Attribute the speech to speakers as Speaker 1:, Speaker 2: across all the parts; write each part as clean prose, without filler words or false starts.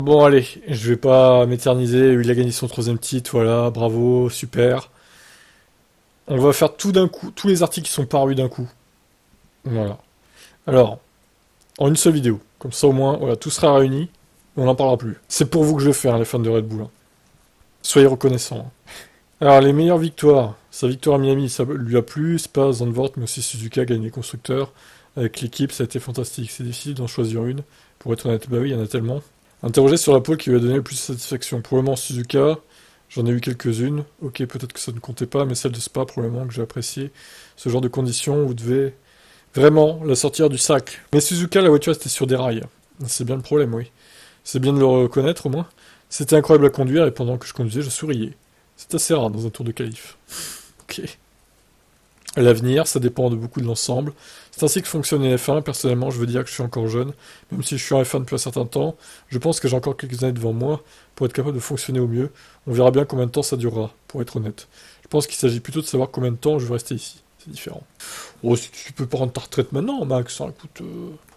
Speaker 1: Bon, allez, je vais pas m'éterniser. Il a gagné son troisième titre, voilà, bravo, super. On va faire tout d'un coup, tous les articles qui sont parus d'un coup. Voilà. Alors, en une seule vidéo. Comme ça, au moins, voilà, tout sera réuni. On n'en parlera plus. C'est pour vous que je le fais, hein, les fans de Red Bull, hein. Soyez reconnaissants, hein. Alors, les meilleures victoires. Sa victoire à Miami, ça lui a plu. C'est pas Zandvoort, mais aussi Suzuka gagne les constructeurs. Avec l'équipe, ça a été fantastique. C'est difficile d'en choisir une. Pour être honnête, bah oui, il y en a tellement. Interrogé sur la pole qui lui a donné le plus de satisfaction. Probablement Suzuka, j'en ai eu quelques-unes. Ok, peut-être que ça ne comptait pas, mais celle de Spa, probablement que j'ai apprécié. Ce genre de conditions, vous devez vraiment la sortir du sac. Mais Suzuka, la voiture, c'était sur des rails. C'est bien le problème, oui. C'est bien de le reconnaître, au moins. C'était incroyable à conduire, et pendant que je conduisais, je souriais. C'est assez rare dans un tour de qualif. Ok. L'avenir, ça dépend de beaucoup de l'ensemble. C'est ainsi que fonctionne les F1. Personnellement, je veux dire que je suis encore jeune. Même si je suis en F1 depuis un certain temps, je pense que j'ai encore quelques années devant moi pour être capable de fonctionner au mieux. On verra bien combien de temps ça durera, pour être honnête. Je pense qu'il s'agit plutôt de savoir combien de temps je veux rester ici. C'est différent. Oh, si tu peux prendre ta retraite maintenant, Max, hein, écoute,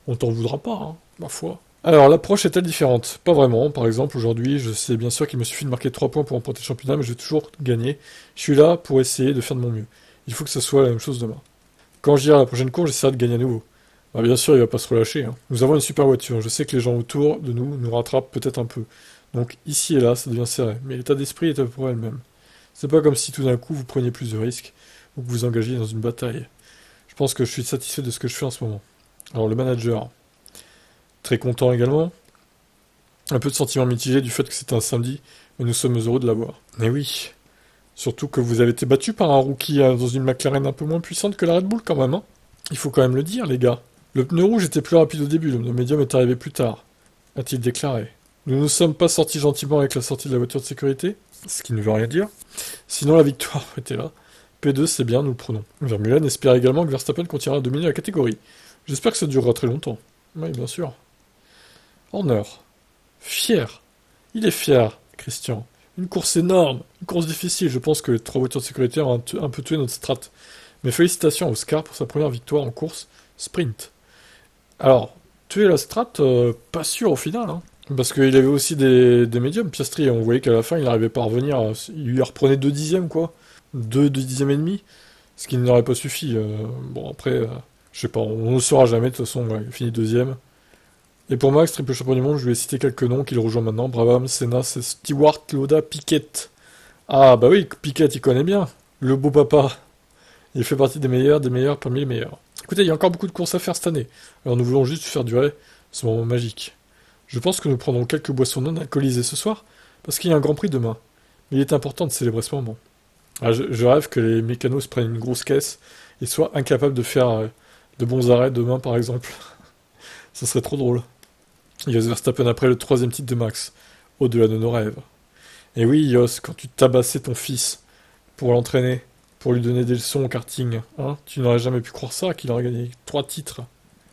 Speaker 1: on t'en voudra pas, hein, ma foi. Alors, l'approche est-elle différente? Pas vraiment. Par exemple, aujourd'hui, je sais bien sûr qu'il me suffit de marquer 3 points pour remporter le championnat, mais je vais toujours gagner. Je suis là pour essayer de faire de mon mieux. Il faut que ce soit la même chose demain. Quand j'irai à la prochaine course, j'essaierai de gagner à nouveau. Bah, bien sûr, il va pas se relâcher, hein. Nous avons une super voiture. Je sais que les gens autour de nous rattrapent peut-être un peu. Donc ici et là, ça devient serré. Mais l'état d'esprit est à peu près le même. C'est pas comme si tout d'un coup vous preniez plus de risques ou que vous engagiez dans une bataille. Je pense que je suis satisfait de ce que je fais en ce moment. Alors le manager, très content également. Un peu de sentiment mitigé du fait que c'est un samedi, mais nous sommes heureux de l'avoir. Mais oui, surtout que vous avez été battu par un rookie dans une McLaren un peu moins puissante que la Red Bull quand même, hein. Il faut quand même le dire, les gars. Le pneu rouge était plus rapide au début, le pneu médium est arrivé plus tard, a-t-il déclaré. Nous ne sommes pas sortis gentiment avec la sortie de la voiture de sécurité, ce qui ne veut rien dire. Sinon, la victoire était là. P2, c'est bien, nous le prenons. Vermeulen espère également que Verstappen continuera à dominer la catégorie. J'espère que ça durera très longtemps. Oui, bien sûr. Horner. Fier. Il est fier, Christian. Une course énorme, une course difficile. Je pense que les 3 voitures de sécurité ont un peu tué notre strat. Mais félicitations à Oscar pour sa première victoire en course sprint. Alors, tuer la strat, pas sûr au final, hein. Parce qu'il avait aussi des médiums, Piastri, et on voyait qu'à la fin, il n'arrivait pas à revenir. Il lui reprenait 2 dixièmes, quoi. Deux dixièmes et demi. Ce qui n'aurait pas suffi. Bon, après, je sais pas, on ne le saura jamais. De toute façon, ouais, il finit deuxième. Et pour Max, triple champion du monde, je lui ai cité quelques noms qu'il rejoint maintenant. Brabham, Senna, c'est Stewart, Lauda, Piquet. Ah, bah oui, Piquet, il connaît bien. Le beau papa. Il fait partie des meilleurs parmi les meilleurs. Écoutez, il y a encore beaucoup de courses à faire cette année. Alors nous voulons juste faire durer ce moment magique. Je pense que nous prendrons quelques boissons non alcoolisées ce soir, parce qu'il y a un Grand Prix demain. Mais il est important de célébrer ce moment. Ah, je rêve que les mécanos se prennent une grosse caisse et soient incapables de faire de bons arrêts demain, par exemple. Ça serait trop drôle. Jos Verstappen après le troisième titre de Max, au-delà de nos rêves. Et oui, Jos, quand tu tabassais ton fils pour l'entraîner, pour lui donner des leçons au karting, hein, tu n'aurais jamais pu croire ça, qu'il aurait gagné 3 titres.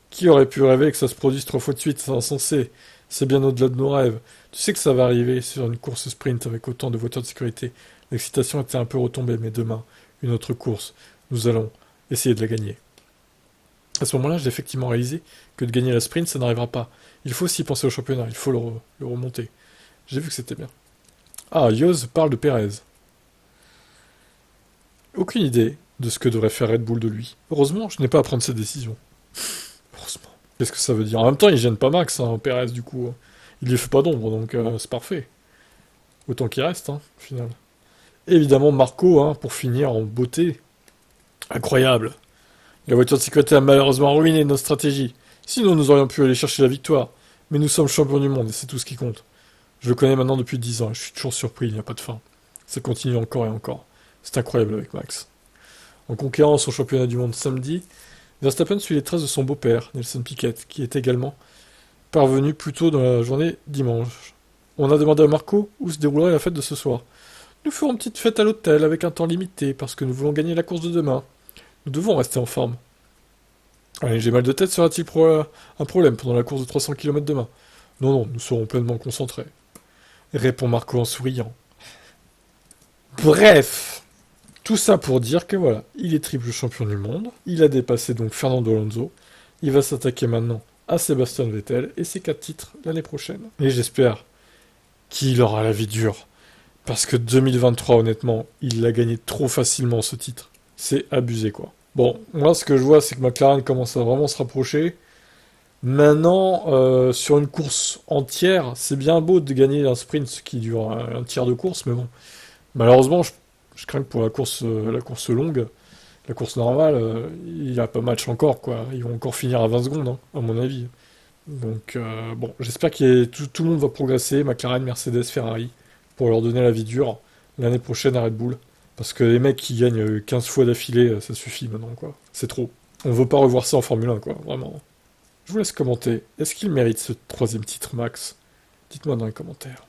Speaker 1: Qui aurait pu rêver que ça se produise 3 fois de suite? C'est insensé. C'est bien au-delà de nos rêves. Tu sais que ça va arriver sur une course sprint avec autant de voitures de sécurité. L'excitation était un peu retombée, mais demain, une autre course. Nous allons essayer de la gagner. À ce moment-là, j'ai effectivement réalisé que de gagner la sprint, ça n'arrivera pas. Il faut aussi penser au championnat, il faut le remonter. J'ai vu que c'était bien. Ah, Yoz parle de Perez. Aucune idée de ce que devrait faire Red Bull de lui. Heureusement, je n'ai pas à prendre cette décision. Heureusement. Qu'est-ce que ça veut dire? En même temps, il gêne pas Max, hein, Perez, du coup. Il lui fait pas d'ombre, donc c'est parfait. Autant qu'il reste, hein, au final. Évidemment, Marco, hein, pour finir en beauté. Incroyable. La voiture de sécurité a malheureusement ruiné notre stratégie. Sinon, nous aurions pu aller chercher la victoire. Mais nous sommes champions du monde et c'est tout ce qui compte. Je le connais maintenant depuis 10 ans et je suis toujours surpris, il n'y a pas de fin. Ça continue encore et encore. C'est incroyable avec Max. En conquérant son championnat du monde samedi, Verstappen suit les traces de son beau-père, Nelson Piquet, qui est également parvenu plus tôt dans la journée dimanche. On a demandé à Marco où se déroulerait la fête de ce soir. Nous ferons une petite fête à l'hôtel avec un temps limité parce que nous voulons gagner la course de demain. Nous devons rester en forme. Allez, j'ai mal de tête sera-t-il un problème pendant la course de 300 km demain? Non, non, nous serons pleinement concentrés. Répond Marco en souriant. Bref, tout ça pour dire que voilà, il est triple champion du monde, il a dépassé donc Fernando Alonso, il va s'attaquer maintenant à Sébastien Vettel et ses 4 titres l'année prochaine. Et j'espère qu'il aura la vie dure. Parce que 2023, honnêtement, il l'a gagné trop facilement ce titre. C'est abusé, quoi. Bon, moi, ce que je vois, c'est que McLaren commence à vraiment se rapprocher. Maintenant, sur une course entière, c'est bien beau de gagner un sprint qui dure un tiers de course, mais bon, malheureusement, je crains que pour la course longue, la course normale, il n'y a pas match encore, quoi. Ils vont encore finir à 20 secondes, hein, à mon avis. Donc, bon, j'espère que tout le monde va progresser, McLaren, Mercedes, Ferrari, pour leur donner la vie dure l'année prochaine à Red Bull. Parce que les mecs qui gagnent 15 fois d'affilée, ça suffit maintenant, quoi. C'est trop. On veut pas revoir ça en Formule 1, quoi, vraiment. Je vous laisse commenter. Est-ce qu'il mérite ce troisième titre, Max? Dites-moi dans les commentaires.